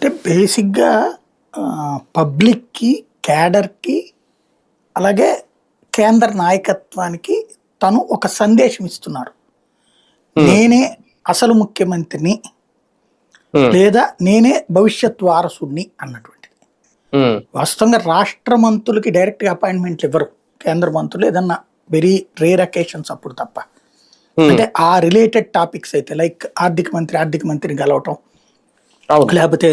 అంటే బేసిక్‌గా పబ్లిక్‌కి, క్యాడర్‌కి అలాగే కేంద్ర నాయకత్వానికి తను ఒక సందేశం ఇస్తున్నారు. హ్మ్. నేనే అసలు ముఖ్యమంత్రిని, హ్మ్. లేదా నేనే భవిష్యత్ వారసుడిని అన్నటువంటిది. హ్మ్. వాస్తవంగా రాష్ట్ర మంత్రులకి డైరెక్ట్‌గా అపాయింట్మెంట్లు ఇవ్వరు. కేంద్ర మంత్రులు ఏదన్నా వెరీ రేర్ అకేషన్స్ అప్పుడు తప్ప. హ్మ్. అంటే ఆ రిలేటెడ్ టాపిక్స్ అయితే లైక్ ఆర్థిక మంత్రిని కలవటం, అవును. లేకపోతే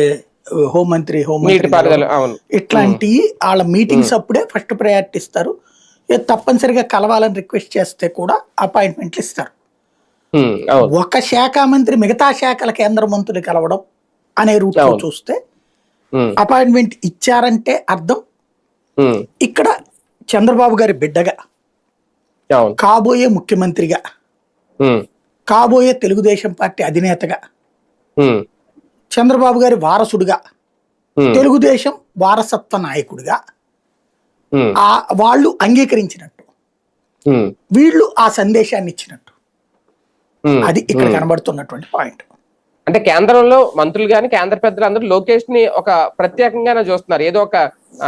హోంమంత్రిని నీటిపారుదల. కలవడం. అవును. హ్మ్. ఇట్లాంటియి ఆళ్ళ హ్మ్. మీటింగ్స్ అప్పుడే ఫస్ట్ ప్రయారిటీ ఇస్తారు. తప్పనిసరిగా కలవాలని రిక్వెస్ట్ చేస్తే కూడా అపాయింట్మెంట్లు ఇస్తారు. హ్మ్. అవును. ఒక శాఖ మంత్రి మిగతా శాఖల కేంద్ర మంత్రులు కలవడం అనే రూట్‌లో అవును. చూస్తే హ్మ్. అపాయింట్మెంట్ ఇచ్చారంటే అర్థం హ్మ్. ఇక్కడ చంద్రబాబు గారి బిడ్డగా, అవును. కాబోయే ముఖ్యమంత్రిగా, హ్మ్. కాబోయే తెలుగుదేశం పార్టీ అధినేతగా, హ్మ్. చంద్రబాబు గారి వారసుడిగా, హ్మ్. తెలుగుదేశం వారసత్వ నాయకుడిగా హ్మ్. వాళ్ళు అంగీకరించినట్టు. హ్మ్. వీళ్ళు ఆ సందేశాన్ని ఇచ్చినట్టు. హ్మ్. అది ఇక్కడ హ్మ్. కనబడుతున్నటువంటి పాయింట్. అంటే కేంద్రంలో మంత్రులు గాని, కేంద్ర పెద్దలందరూ లోకేష్‌ని ఒక ప్రత్యేకంగానే చూస్తున్నారు. ఏదో ఒక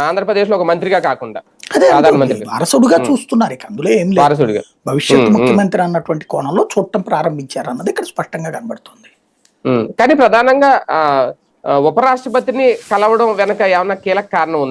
ఆంధ్రప్రదేశ్‌లో ఒక మంత్రిగా కాకుండా. అదే సాధారణ అంటుంది. మంత్రిగా. వారసుడుగా హ్మ్. చూస్తున్నారు. ఇక అందులో ఏం లేదు. వారసుడిగా. భవిష్యత్తు హ్మ్. హ్మ్. ముఖ్యమంత్రి అన్నటువంటి కోణంలో చూడటం ప్రారంభించారన్నది ఇక్కడ స్పష్టంగా కనబడుతుంది. హ్మ్. కానీ ప్రధానంగా ఉపరాష్ట్రపతిని కలవడం వెనక ఏమన్నా కీలక కారణం ఉందా?